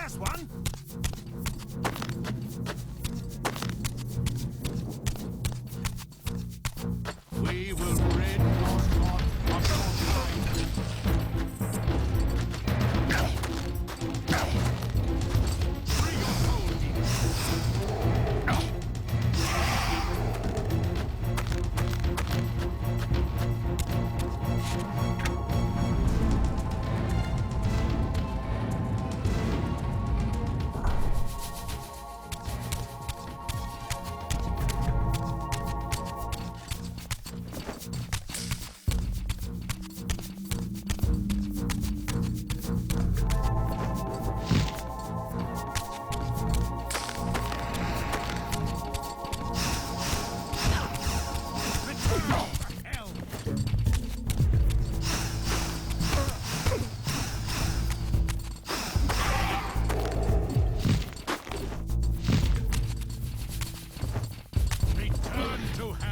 last one. We will rid our God of your mind. Free your soul, demon. Return to hell.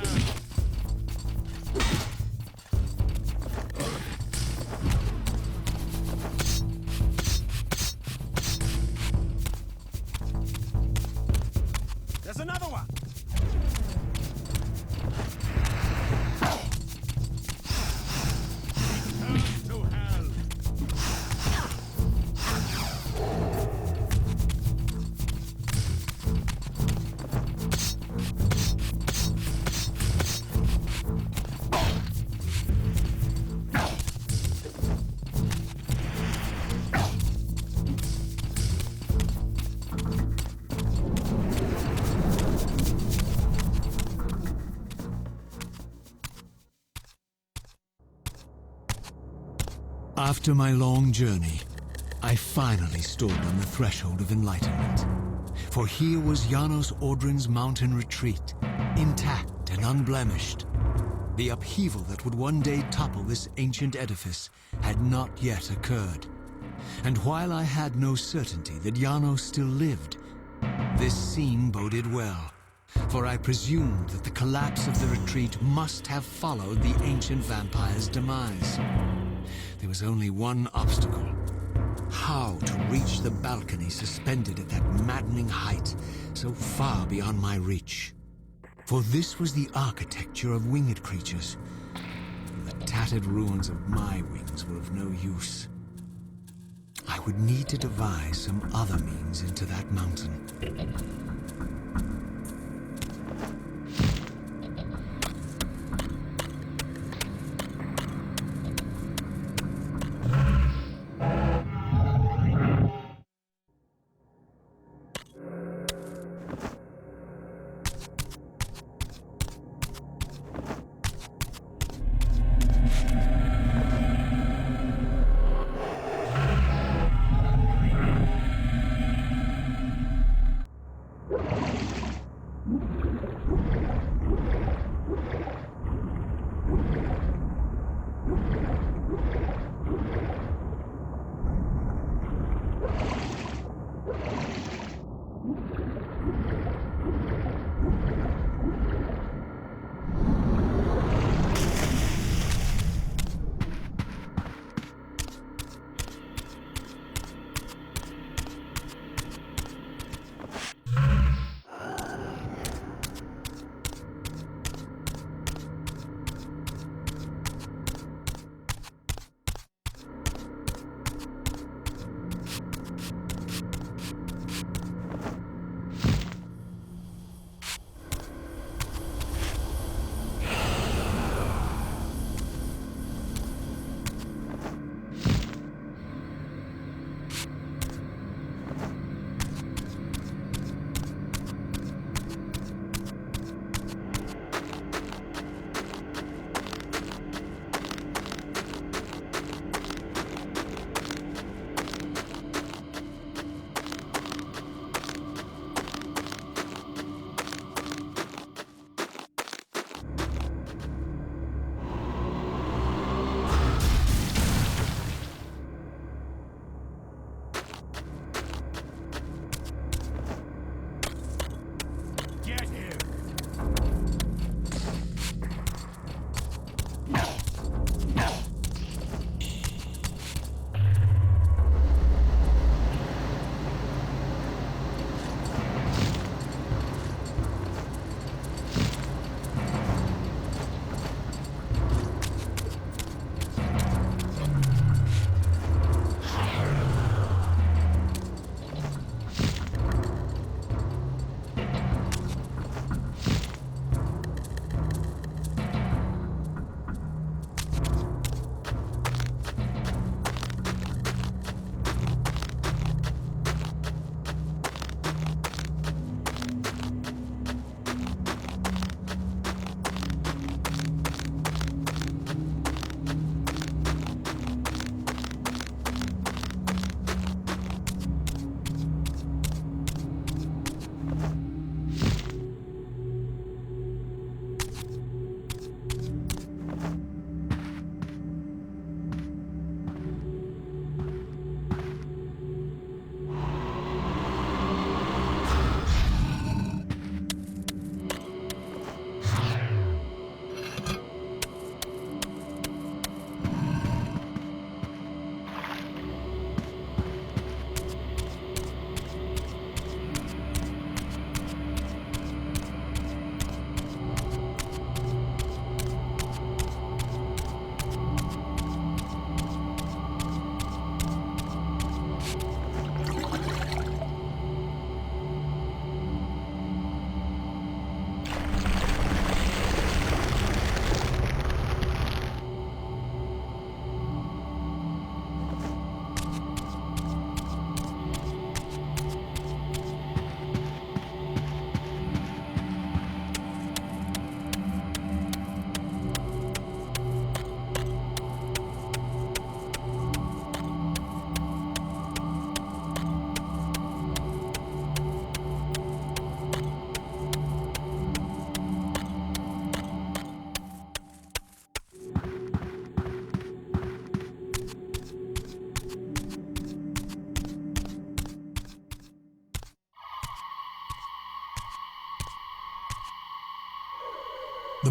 There's another one. Return to hell. After my long journey, I finally stood on the threshold of enlightenment. For here was Janos Audrin's mountain retreat, intact and unblemished. The upheaval that would one day topple this ancient edifice had not yet occurred. And while I had no certainty that Janos still lived, this scene boded well, for I presumed that the collapse of the retreat must have followed the ancient vampire's demise. There was only one obstacle: how to reach the balcony suspended at that maddening height so far beyond my reach. For this was the architecture of winged creatures. The tattered ruins of my wings were of no use. I would need to devise some other means into that mountain.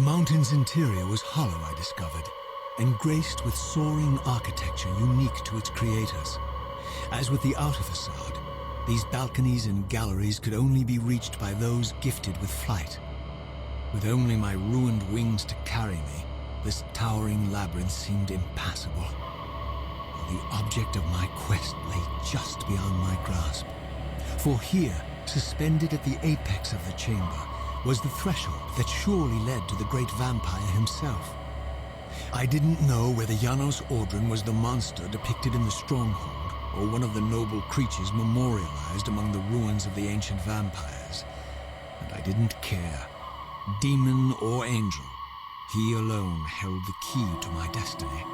The mountain's interior was hollow, I discovered, and graced with soaring architecture unique to its creators. As with the outer facade, these balconies and galleries could only be reached by those gifted with flight. With only my ruined wings to carry me, this towering labyrinth seemed impassable. The object of my quest lay just beyond my grasp. For here, suspended at the apex of the chamber, was the threshold that surely led to the great vampire himself. I didn't know whether Janos Audrin was the monster depicted in the stronghold, or one of the noble creatures memorialized among the ruins of the ancient vampires. And I didn't care. Demon or angel, he alone held the key to my destiny.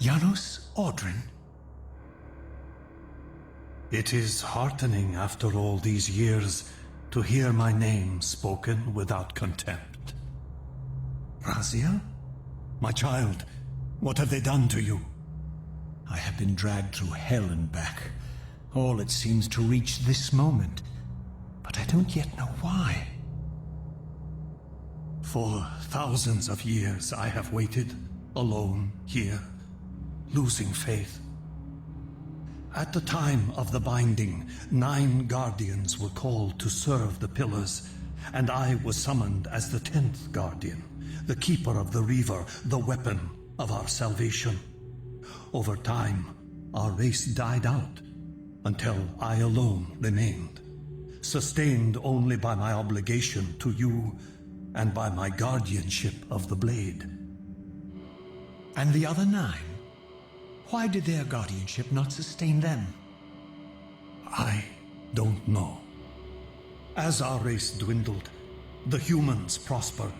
Janos Audrin? It is heartening after all these years to hear my name spoken without contempt. Raziel? My child, what have they done to you? I have been dragged through hell and back. All it seems to reach this moment. But I don't yet know why. For thousands of years I have waited, alone, here, losing faith. At the time of the binding, 9 guardians were called to serve the pillars, and I was summoned as the 10th guardian, the keeper of the Reaver, the weapon of our salvation. Over time, our race died out, until I alone remained, sustained only by my obligation to you and by my guardianship of the blade. And the other 9? Why did their guardianship not sustain them? I don't know. As our race dwindled, the humans prospered.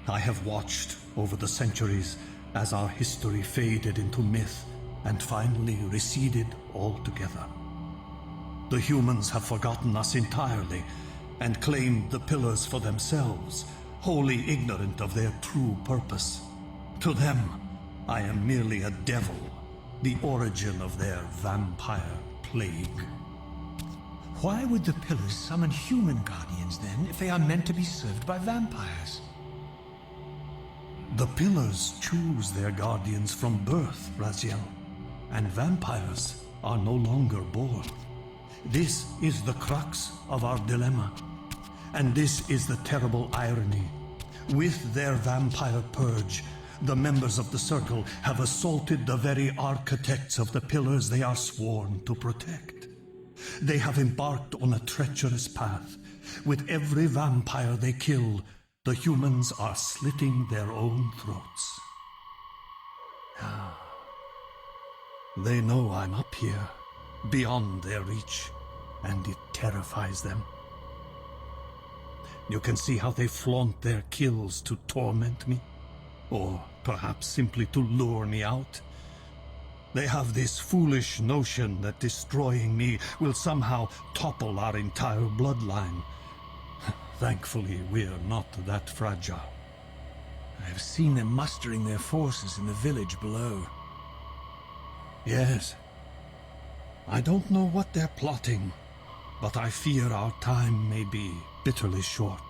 I have watched over the centuries as our history faded into myth and finally receded altogether. The humans have forgotten us entirely and claimed the pillars for themselves, wholly ignorant of their true purpose. To them, I am merely a devil, the origin of their vampire plague. Why would the pillars summon human guardians then if they are meant to be served by vampires? The pillars choose their guardians from birth, Raziel, and vampires are no longer born. This is the crux of our dilemma, and this is the terrible irony. With their vampire purge, the members of the Circle have assaulted the very architects of the pillars they are sworn to protect. They have embarked on a treacherous path. With every vampire they kill, the humans are slitting their own throats. They know I'm up here, beyond their reach, and it terrifies them. You can see how they flaunt their kills to torment me, or perhaps simply to lure me out. They have this foolish notion that destroying me will somehow topple our entire bloodline. Thankfully, we're not that fragile. I have seen them mustering their forces in the village below. Yes. I don't know what they're plotting, but I fear our time may be bitterly short.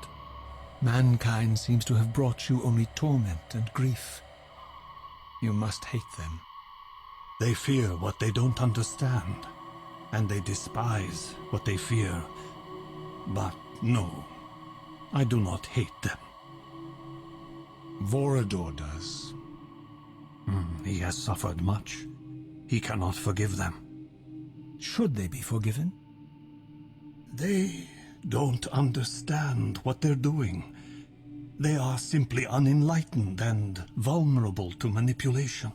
Mankind seems to have brought you only torment and grief. You must hate them. They fear what they don't understand, and they despise what they fear. But no, I do not hate them. Vorador does. He has suffered much. He cannot forgive them. Should they be forgiven? They don't understand what they're doing. They are simply unenlightened and vulnerable to manipulation.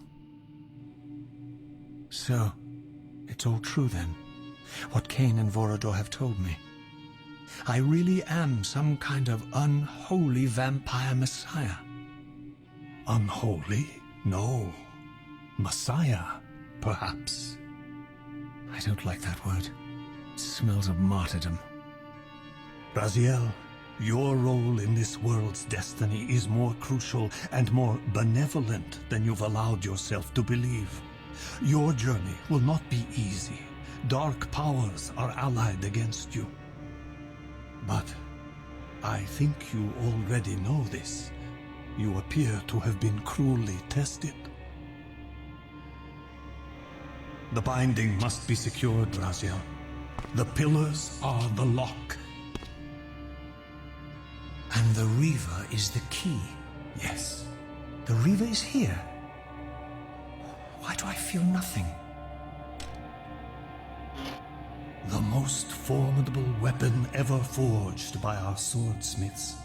So, it's all true then, what Kain and Vorador have told me. I really am some kind of unholy vampire messiah. Unholy? No. Messiah, perhaps. I don't like that word. It smells of martyrdom. Raziel, your role in this world's destiny is more crucial and more benevolent than you've allowed yourself to believe. Your journey will not be easy. Dark powers are allied against you. But I think you already know this. You appear to have been cruelly tested. The binding must be secured, Raziel. The pillars are the lock. And the Reaver is the key. Yes. The Reaver is here. Why do I feel nothing? The most formidable weapon ever forged by our swordsmiths.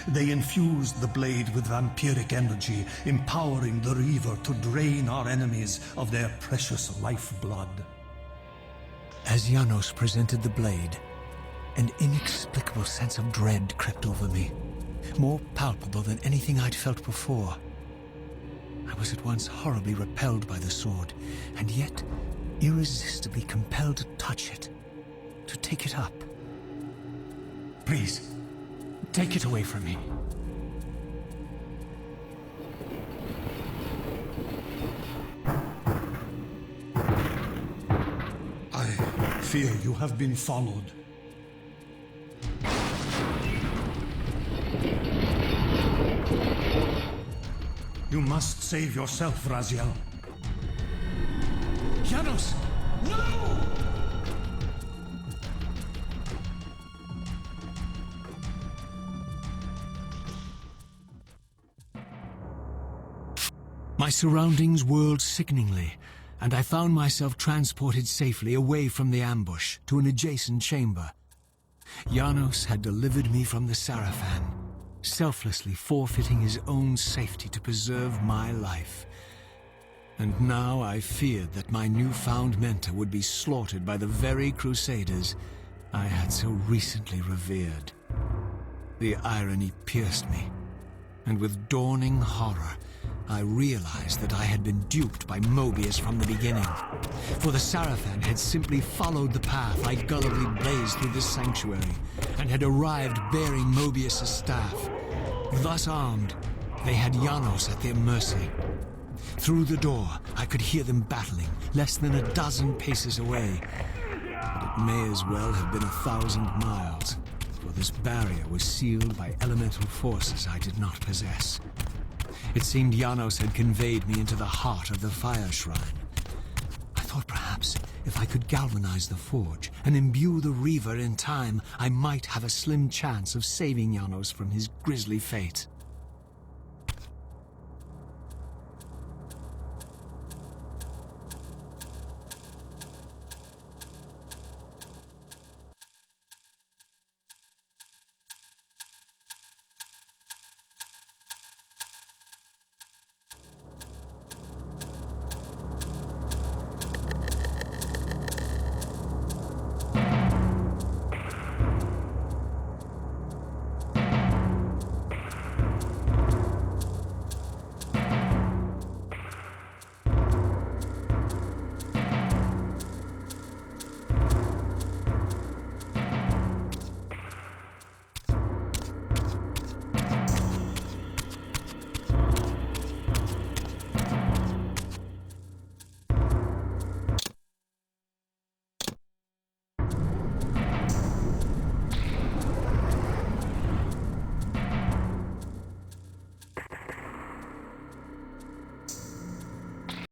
They infused the blade with vampiric energy, empowering the Reaver to drain our enemies of their precious lifeblood. As Janos presented the blade, an inexplicable sense of dread crept over me, more palpable than anything I'd felt before. I was at once horribly repelled by the sword, and yet irresistibly compelled to touch it, to take it up. Please, take it away from me. I fear you have been followed. You must save yourself, Raziel. Janos! No! My surroundings whirled sickeningly, and I found myself transported safely away from the ambush to an adjacent chamber. Janos had delivered me from the Sarafan, selflessly forfeiting his own safety to preserve my life. And now I feared that my newfound mentor would be slaughtered by the very crusaders I had so recently revered. The irony pierced me, and with dawning horror, I realized that I had been duped by Mobius from the beginning. For the Sarafan had simply followed the path I gullibly blazed through this sanctuary, and had arrived bearing Mobius' staff. Thus armed, they had Janos at their mercy. Through the door, I could hear them battling, less than a dozen paces away. But it may as well have been 1,000 miles, for this barrier was sealed by elemental forces I did not possess. It seemed Janos had conveyed me into the heart of the fire shrine. I thought perhaps if I could galvanize the forge and imbue the Reaver in time, I might have a slim chance of saving Janos from his grisly fate.